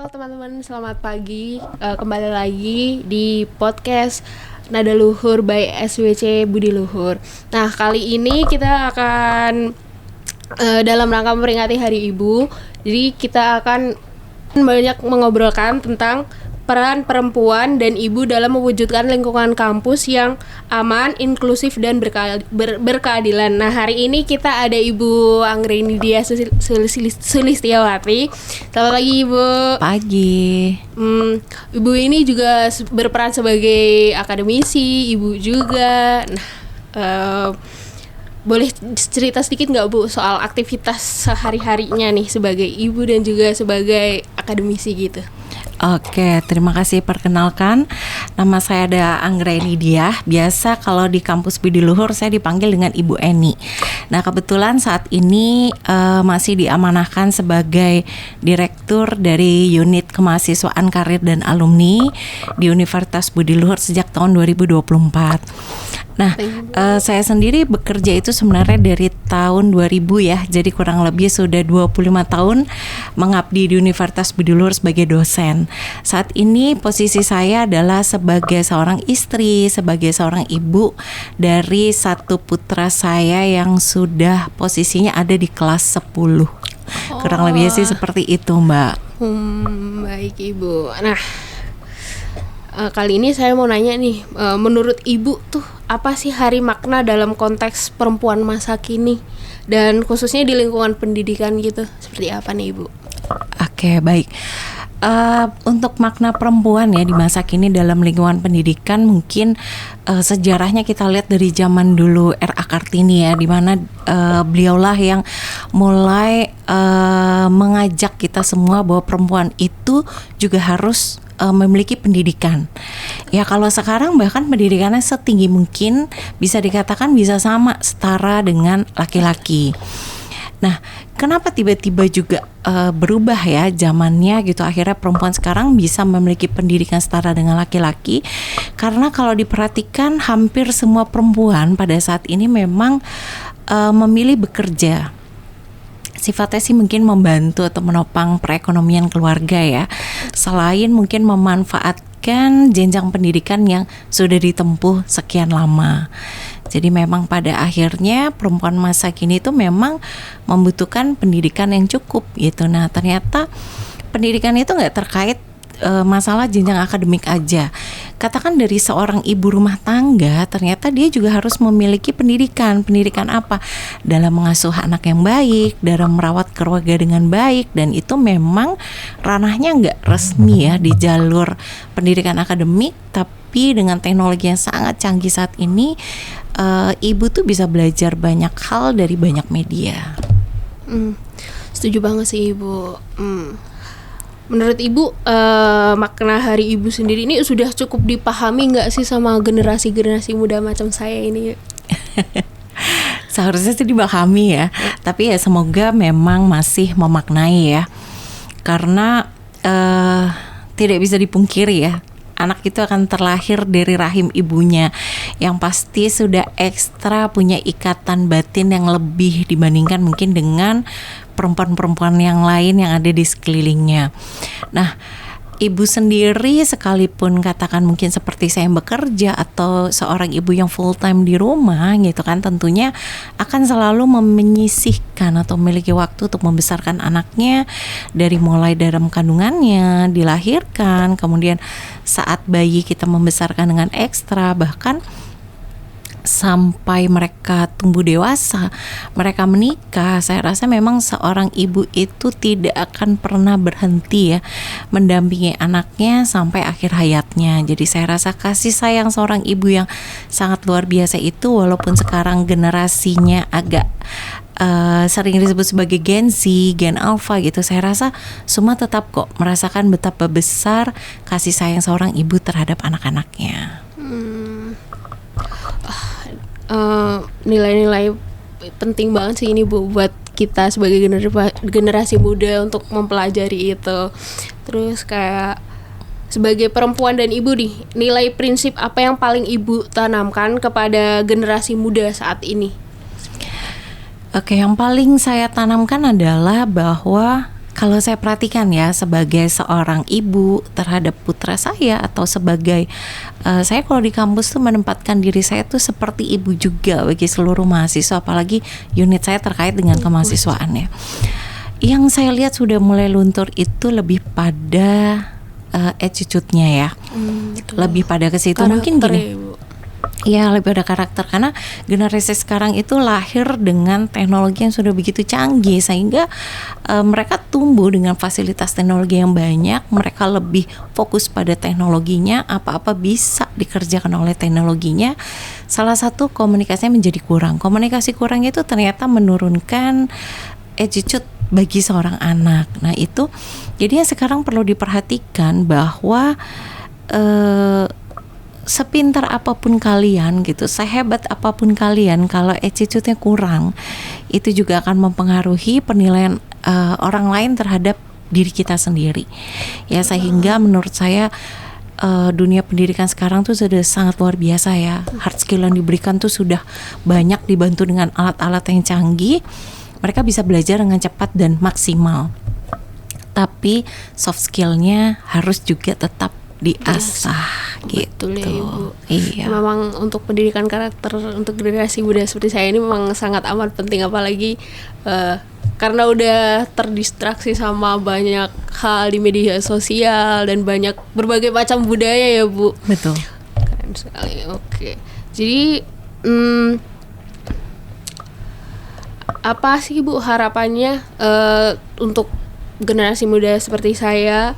Halo teman-teman, selamat pagi. Kembali lagi di podcast Nada Luhur by SWC Budi Luhur. Nah, kali ini kita akan dalam rangka memperingati Hari Ibu. Jadi kita akan banyak mengobrolkan tentang peran perempuan dan ibu dalam mewujudkan lingkungan kampus yang aman, inklusif, dan berkeadilan. Nah, hari ini kita ada Ibu Anggreni Dia Sulistiawati. Selamat pagi, Ibu. Pagi. Ibu ini juga berperan sebagai akademisi, ibu juga. Nah, boleh cerita sedikit nggak, Bu, soal aktivitas sehari-harinya nih sebagai ibu dan juga sebagai akademisi gitu? Oke, terima kasih. Perkenalkan, nama saya ada Anggreni Dia. Biasa kalau di kampus Budi Luhur saya dipanggil dengan Ibu Eni. Nah, kebetulan saat ini masih diamanahkan sebagai direktur dari unit kemahasiswaan karir dan alumni di Universitas Budi Luhur sejak tahun 2024. Nah, saya sendiri bekerja itu sebenarnya dari tahun 2000 ya. Jadi kurang lebih sudah 25 tahun mengabdi di Universitas Budi Luhur sebagai dosen. Saat ini posisi saya adalah sebagai seorang istri, sebagai seorang ibu dari satu putra saya yang sudah posisinya ada di kelas 10. Kurang lebih sih seperti itu, Mbak. Baik, Ibu. Nah, kali ini saya mau nanya nih, menurut Ibu tuh apa sih hari makna dalam konteks perempuan masa kini dan khususnya di lingkungan pendidikan gitu? Seperti apa nih, Ibu? Oke, baik. Untuk makna perempuan ya di masa kini dalam lingkungan pendidikan, mungkin sejarahnya kita lihat dari zaman dulu R.A. Kartini ya, di mana beliaulah yang mulai mengajak kita semua bahwa perempuan itu juga harus memiliki pendidikan. Ya, kalau sekarang bahkan pendidikannya setinggi mungkin, bisa dikatakan bisa sama, setara dengan laki-laki. Nah, kenapa tiba-tiba juga berubah ya zamannya gitu, akhirnya perempuan sekarang bisa memiliki pendidikan setara dengan laki-laki? Karena kalau diperhatikan hampir semua perempuan pada saat ini memang memilih bekerja. Sifatnya sih mungkin membantu atau menopang perekonomian keluarga ya, selain mungkin memanfaatkan jenjang pendidikan yang sudah ditempuh sekian lama. Jadi memang pada akhirnya perempuan masa kini itu memang membutuhkan pendidikan yang cukup gitu. Nah, ternyata pendidikan itu nggak terkait masalah jenjang akademik aja. Katakan dari seorang ibu rumah tangga, ternyata dia juga harus memiliki pendidikan. Pendidikan apa? Dalam mengasuh anak yang baik, dalam merawat keluarga dengan baik, dan itu memang ranahnya nggak resmi ya di jalur pendidikan akademik, tapi dengan teknologi yang sangat canggih saat ini, ibu tuh bisa belajar banyak hal dari banyak media. Setuju banget sih, Ibu. Menurut Ibu, makna Hari Ibu sendiri ini sudah cukup dipahami nggak sih sama generasi-generasi muda macam saya ini? Seharusnya sih dipahami ya, tapi ya semoga memang masih memaknai ya. Karena tidak bisa dipungkiri ya, anak itu akan terlahir dari rahim ibunya, yang pasti sudah ekstra punya ikatan batin yang lebih dibandingkan mungkin dengan perempuan-perempuan yang lain yang ada di sekelilingnya. Nah, ibu sendiri sekalipun katakan mungkin seperti saya yang bekerja atau seorang ibu yang full time di rumah gitu kan, tentunya akan selalu menyisihkan atau memiliki waktu untuk membesarkan anaknya dari mulai dalam kandungannya, dilahirkan, kemudian saat bayi kita membesarkan dengan ekstra, bahkan sampai mereka tumbuh dewasa, mereka menikah. Saya rasa memang seorang ibu itu tidak akan pernah berhenti ya mendampingi anaknya sampai akhir hayatnya. Jadi saya rasa kasih sayang seorang ibu yang sangat luar biasa itu, walaupun sekarang generasinya agak sering disebut sebagai Gen Z, Gen Alpha gitu, saya rasa semua tetap kok merasakan betapa besar kasih sayang seorang ibu terhadap anak-anaknya. Nilai-nilai penting banget sih ini, Bu, buat kita sebagai generasi muda untuk mempelajari itu. Terus kayak sebagai perempuan dan ibu nih, nilai prinsip apa yang paling Ibu tanamkan kepada generasi muda saat ini? Oke, yang paling saya tanamkan adalah bahwa kalau saya perhatikan ya sebagai seorang ibu terhadap putra saya, atau sebagai saya kalau di kampus tuh menempatkan diri saya tuh seperti ibu juga bagi seluruh mahasiswa, apalagi unit saya terkait dengan kemahasiswaan ya. Yang saya lihat sudah mulai luntur itu lebih pada attitude-nya ya, lebih pada ke situ. Mungkin gini, ya lebih pada karakter, karena generasi sekarang itu lahir dengan teknologi yang sudah begitu canggih, sehingga mereka tumbuh dengan fasilitas teknologi yang banyak. Mereka lebih fokus pada teknologinya, apa-apa bisa dikerjakan oleh teknologinya. Salah satu komunikasinya menjadi kurang. Komunikasi kurang itu ternyata menurunkan attitude bagi seorang anak. Nah itu jadi sekarang perlu diperhatikan bahwa sepintar apapun kalian gitu, sehebat apapun kalian, kalau attitude-nya kurang, itu juga akan mempengaruhi penilaian orang lain terhadap diri kita sendiri. Ya sehingga menurut saya dunia pendidikan sekarang tuh sudah sangat luar biasa ya. Hard skill yang diberikan tuh sudah banyak, dibantu dengan alat-alat yang canggih. Mereka bisa belajar dengan cepat dan maksimal. Tapi soft skill-nya harus juga tetap diasah gitu. Betul ya, Ibu. Iya. Memang untuk pendidikan karakter untuk generasi muda seperti saya ini memang sangat amat penting, apalagi karena udah terdistraksi sama banyak hal di media sosial dan banyak berbagai macam budaya ya, Bu. Betul. Keren sekali. Oke. Jadi apa sih Bu harapannya untuk generasi muda seperti saya,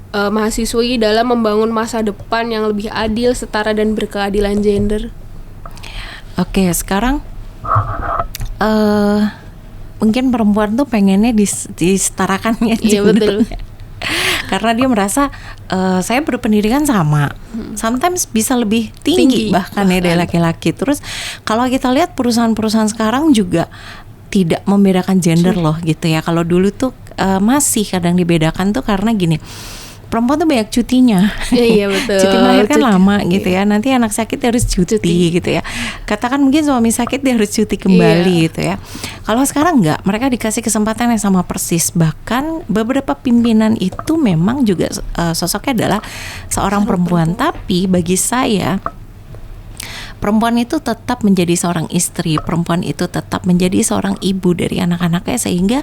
mahasiswi, dalam membangun masa depan yang lebih adil, setara dan berkeadilan gender? Oke, sekarang mungkin perempuan tuh pengennya disetarakan ya Iya betul. Karena dia merasa saya berpendidikan sama, sometimes bisa lebih tinggi bahkan ya dari laki-laki. Terus kalau kita lihat perusahaan-perusahaan sekarang juga tidak membedakan gender loh gitu ya. Kalau dulu tuh masih kadang dibedakan tuh karena gini, perempuan tuh banyak cutinya. Iya betul. Cuti melahirkan lama gitu ya. Nanti anak sakit dia harus cuti gitu ya. Katakan mungkin suami sakit dia harus cuti kembali gitu ya. Kalau sekarang enggak, mereka dikasih kesempatan yang sama persis. Bahkan beberapa pimpinan itu memang juga sosoknya adalah seorang perempuan. Tapi bagi saya, perempuan itu tetap menjadi seorang istri, perempuan itu tetap menjadi seorang ibu dari anak-anaknya, sehingga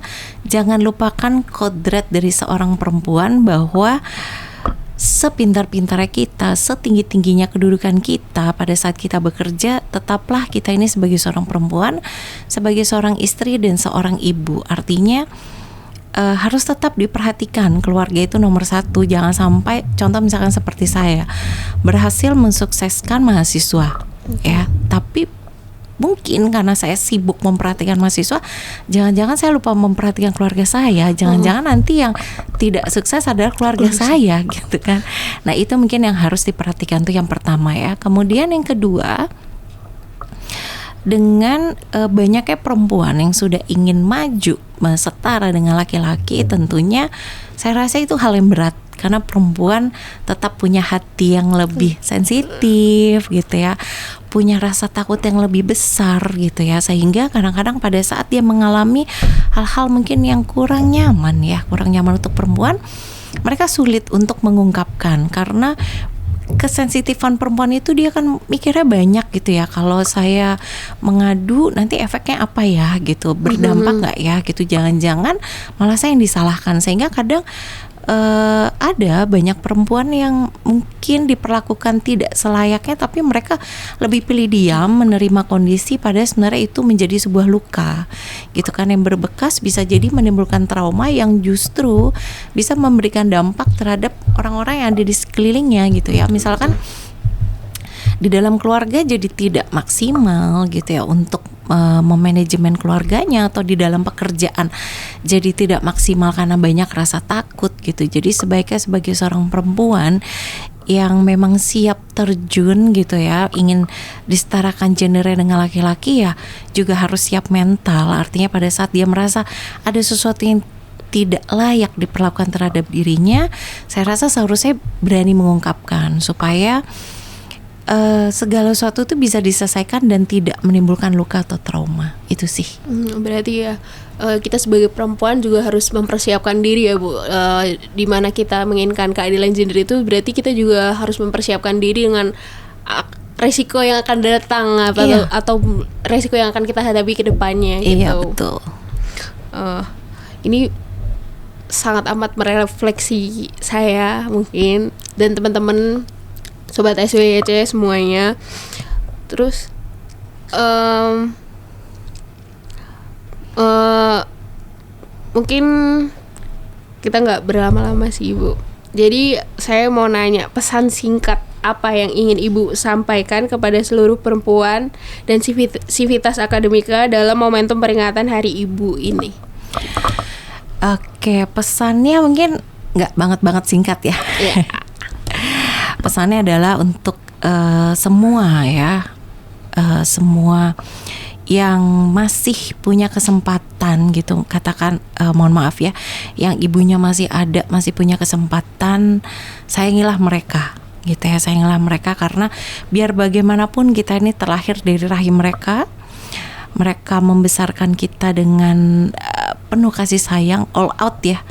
jangan lupakan kodrat dari seorang perempuan bahwa sepintar-pintarnya kita, setinggi-tingginya kedudukan kita pada saat kita bekerja, tetaplah kita ini sebagai seorang perempuan, sebagai seorang istri dan seorang ibu. Artinya harus tetap diperhatikan, keluarga itu nomor satu. Jangan sampai, contoh misalkan seperti saya, berhasil mensukseskan mahasiswa ya, tapi mungkin karena saya sibuk memperhatikan mahasiswa, jangan-jangan saya lupa memperhatikan keluarga saya. Jangan-jangan nanti yang tidak sukses adalah keluarga saya gitu kan. Nah itu mungkin yang harus diperhatikan, tuh yang pertama ya. Kemudian yang kedua, dengan banyaknya perempuan yang sudah ingin maju setara dengan laki-laki, tentunya saya rasa itu hal yang berat, karena perempuan tetap punya hati yang lebih sensitif gitu ya, punya rasa takut yang lebih besar gitu ya, sehingga kadang-kadang pada saat dia mengalami hal-hal mungkin yang kurang nyaman untuk perempuan, mereka sulit untuk mengungkapkan, karena kesensitifan perempuan itu dia kan mikirnya banyak gitu ya. Kalau saya mengadu nanti efeknya apa ya gitu, berdampak nggak ya gitu, jangan-jangan malah saya yang disalahkan. Sehingga kadang ada banyak perempuan yang mungkin diperlakukan tidak selayaknya, tapi mereka lebih pilih diam, menerima kondisi, padahal sebenarnya itu menjadi sebuah luka gitu kan, yang berbekas, bisa jadi menimbulkan trauma yang justru bisa memberikan dampak terhadap orang-orang yang ada di sekelilingnya gitu ya. Misalkan di dalam keluarga jadi tidak maksimal gitu ya untuk memanajemen keluarganya, atau di dalam pekerjaan jadi tidak maksimal karena banyak rasa takut gitu. Jadi sebaiknya sebagai seorang perempuan yang memang siap terjun gitu ya, ingin disetarakan gendernya dengan laki-laki, ya juga harus siap mental. Artinya pada saat dia merasa ada sesuatu yang tidak layak diperlakukan terhadap dirinya, saya rasa seharusnya berani mengungkapkan supaya segala sesuatu itu bisa diselesaikan dan tidak menimbulkan luka atau trauma. Itu sih. Berarti ya kita sebagai perempuan juga harus mempersiapkan diri ya Bu. Di mana kita menginginkan keadilan gender itu berarti kita juga harus mempersiapkan diri dengan resiko yang akan datang atau resiko yang akan kita hadapi ke depannya gitu. Iya betul. Ini sangat amat merefleksi saya mungkin dan teman-teman sobat SWC semuanya. Terus mungkin kita nggak berlama-lama sih Ibu. Jadi saya mau nanya pesan singkat apa yang ingin Ibu sampaikan kepada seluruh perempuan dan Civitas Akademika dalam momentum peringatan Hari Ibu ini. Oke, pesannya mungkin nggak banget singkat ya. Yeah. Pesannya adalah untuk semua ya, semua yang masih punya kesempatan gitu, katakan mohon maaf ya, yang ibunya masih ada, masih punya kesempatan, sayangilah mereka gitu ya, sayangilah mereka karena biar bagaimanapun kita ini terlahir dari rahim mereka. Mereka membesarkan kita dengan penuh kasih sayang, all out ya.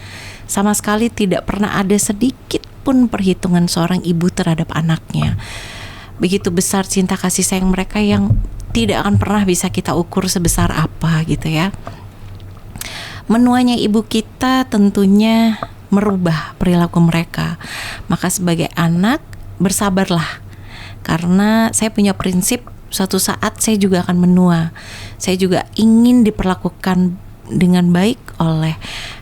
Sama sekali tidak pernah ada sedikit pun perhitungan seorang ibu terhadap anaknya. Begitu besar cinta kasih sayang mereka yang tidak akan pernah bisa kita ukur sebesar apa gitu ya. Menuanya ibu kita tentunya merubah perilaku mereka. Maka sebagai anak bersabarlah. Karena saya punya prinsip suatu saat saya juga akan menua. Saya juga ingin diperlakukan dengan baik oleh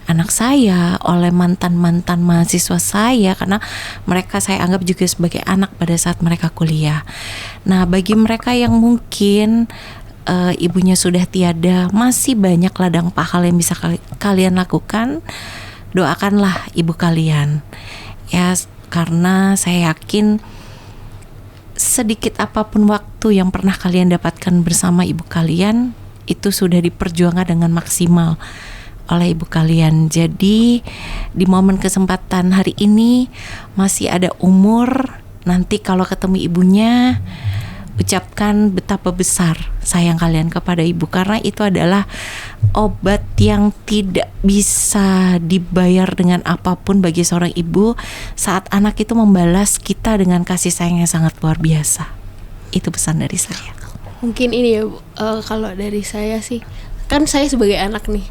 anak saya, oleh mantan-mantan mahasiswa saya, karena mereka saya anggap juga sebagai anak pada saat mereka kuliah. Nah, bagi mereka yang mungkin ibunya sudah tiada, masih banyak ladang pahala yang bisa kalian lakukan. Doakanlah ibu kalian ya, karena saya yakin sedikit apapun waktu yang pernah kalian dapatkan bersama ibu kalian itu sudah diperjuangkan dengan maksimal oleh ibu kalian. Jadi di momen kesempatan hari ini masih ada umur, nanti kalau ketemu ibunya ucapkan betapa besar sayang kalian kepada ibu, karena itu adalah obat yang tidak bisa dibayar dengan apapun bagi seorang ibu saat anak itu membalas kita dengan kasih sayang yang sangat luar biasa. Itu pesan dari saya. Mungkin ini ya Bu, kalau dari saya sih, kan saya sebagai anak nih,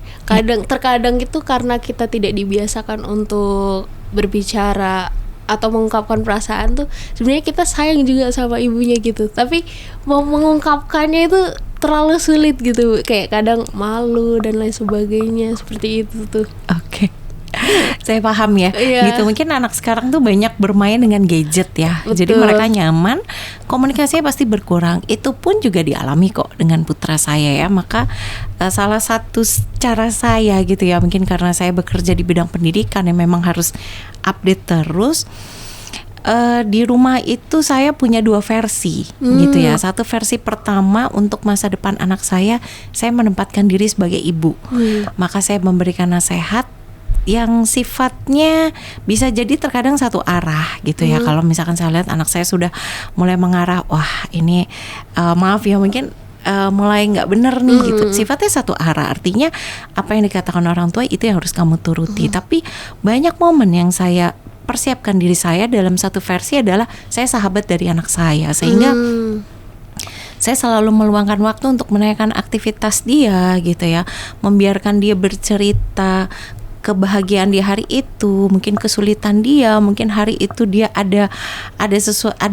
terkadang itu karena kita tidak dibiasakan untuk berbicara atau mengungkapkan perasaan tuh, sebenarnya kita sayang juga sama ibunya gitu, tapi mau mengungkapkannya itu terlalu sulit gitu, kayak kadang malu dan lain sebagainya seperti itu tuh. Oke. Saya paham ya. Gitu, mungkin anak sekarang tuh banyak bermain dengan gadget ya. Betul. Jadi mereka nyaman, komunikasinya pasti berkurang. Itu pun juga dialami kok dengan putra saya ya. Maka salah satu cara saya gitu ya, mungkin karena saya bekerja di bidang pendidikan yang memang harus update terus. Di rumah itu saya punya 2 versi gitu ya. Satu versi pertama untuk masa depan anak saya menempatkan diri sebagai ibu. Maka saya memberikan nasihat yang sifatnya bisa jadi terkadang satu arah gitu ya. Kalau misalkan saya lihat anak saya sudah mulai mengarah, wah ini maaf ya mungkin mulai nggak bener nih gitu. Sifatnya satu arah, artinya apa yang dikatakan orang tua itu yang harus kamu turuti. Tapi banyak momen yang saya persiapkan diri saya dalam satu versi adalah saya sahabat dari anak saya, sehingga saya selalu meluangkan waktu untuk menanyakan aktivitas dia gitu ya, membiarkan dia bercerita kebahagiaan di hari itu, mungkin kesulitan dia, mungkin hari itu dia ada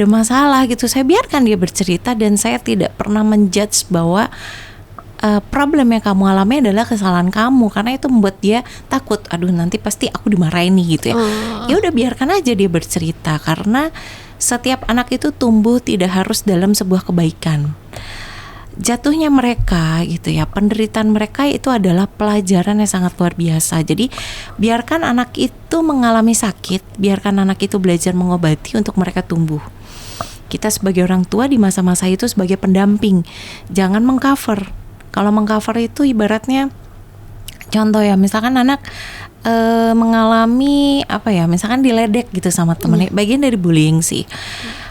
masalah gitu. Saya biarkan dia bercerita dan saya tidak pernah menjudge bahwa problem yang kamu alami adalah kesalahan kamu, karena itu membuat dia takut, aduh nanti pasti aku dimarahin nih gitu ya. Ya udah biarkan aja dia bercerita, karena setiap anak itu tumbuh tidak harus dalam sebuah kebaikan. Jatuhnya mereka gitu ya, penderitaan mereka itu adalah pelajaran yang sangat luar biasa. Jadi biarkan anak itu mengalami sakit, biarkan anak itu belajar mengobati untuk mereka tumbuh. Kita sebagai orang tua di masa-masa itu sebagai pendamping, jangan mengcover. Kalau mengcover itu ibaratnya, contoh ya, misalkan anak mengalami apa ya, misalkan diledek gitu sama temennya, bagian dari bullying sih.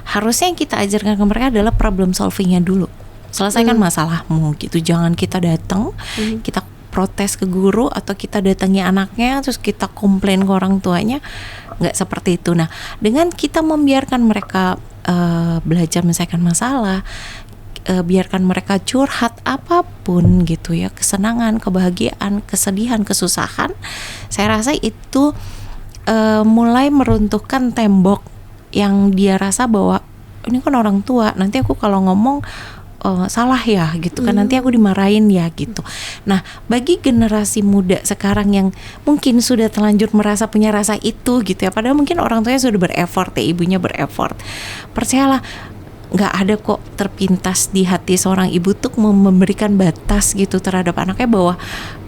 Harusnya yang kita ajarkan ke mereka adalah problem solvingnya dulu. Selesaikan masalahmu gitu. Jangan kita datang, kita protes ke guru atau kita datangi anaknya terus kita komplain ke orang tuanya, nggak seperti itu. Nah, dengan kita membiarkan mereka belajar menyelesaikan masalah, biarkan mereka curhat apapun gitu ya, kesenangan, kebahagiaan, kesedihan, kesusahan, saya rasa itu mulai meruntuhkan tembok yang dia rasa bahwa ini kan orang tua, nanti aku kalau ngomong salah ya gitu kan, nanti aku dimarahin ya gitu. Nah, bagi generasi muda sekarang yang mungkin sudah terlanjur merasa punya rasa itu gitu ya, padahal mungkin orang tuanya sudah bereffort ya, ibunya bereffort, percayalah nggak ada kok terpintas di hati seorang ibu tuh memberikan batas gitu terhadap anaknya bahwa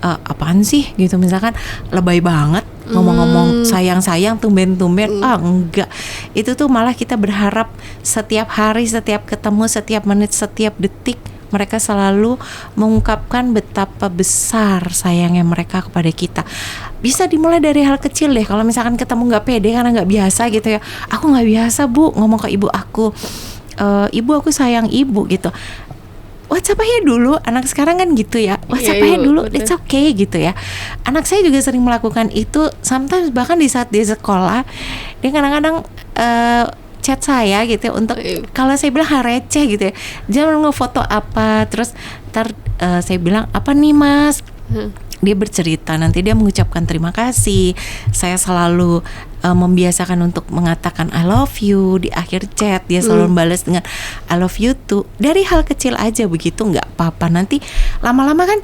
apaan sih gitu, misalkan lebay banget ngomong-ngomong sayang-sayang tumben-tumben, enggak, itu tuh malah kita berharap setiap hari, setiap ketemu, setiap menit, setiap detik mereka selalu mengungkapkan betapa besar sayangnya mereka kepada kita. Bisa dimulai dari hal kecil deh. Kalau misalkan ketemu nggak pede karena nggak biasa gitu ya, aku nggak biasa bu ngomong ke ibu aku, ibu aku sayang ibu gitu, WhatsApp aja dulu. Anak sekarang kan gitu ya, WhatsApp aja dulu, it's okay gitu ya. Anak saya juga sering melakukan itu, sometimes bahkan di saat dia sekolah, dia kadang-kadang chat saya gitu ya, untuk kalau saya bilang hal receh gitu ya, jangan ngefoto apa, terus ntar saya bilang apa nih mas, dia bercerita, nanti dia mengucapkan terima kasih. Saya selalu membiasakan untuk mengatakan I love you di akhir chat. Dia selalu membalas dengan I love you too. Dari hal kecil aja begitu, nggak apa-apa. Nanti lama-lama kan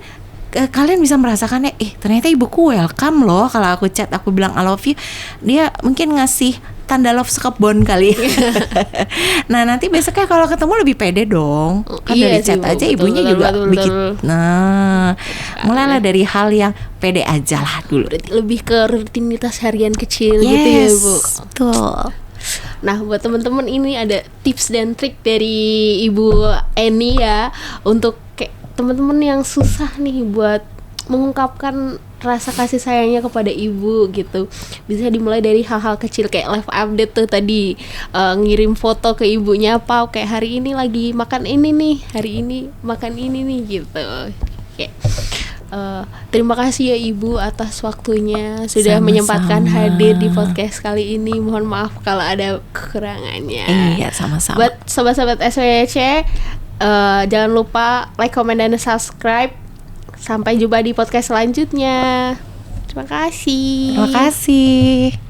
kalian bisa merasakannya, ternyata ibuku welcome loh kalau aku chat, aku bilang I love you. Dia mungkin ngasih tanda love sekebon kali. Nah, nanti besoknya kalau ketemu lebih pede dong. Kan dari chat aja ibunya juga bikin. Nah, mulailah dari hal yang pede aja lah dulu. Berarti lebih ke rutinitas harian kecil gitu ya, Bu. Betul. Nah, buat teman-teman ini ada tips dan trik dari Ibu Eni ya, untuk kayak teman-teman yang susah nih buat mengungkapkan rasa kasih sayangnya kepada ibu gitu. Bisa dimulai dari hal-hal kecil kayak live update tuh tadi, ngirim foto ke ibunya apa, kayak hari ini lagi makan ini nih, hari ini makan ini nih gitu. Kayak terima kasih ya Ibu atas waktunya sudah menyempatkan hadir di podcast kali ini. Mohon maaf kalau ada kekurangannya. Iya, sama-sama. Buat sobat-sobat SWC, jangan lupa like, comment, dan subscribe. Sampai jumpa di podcast selanjutnya. Terima kasih. Terima kasih.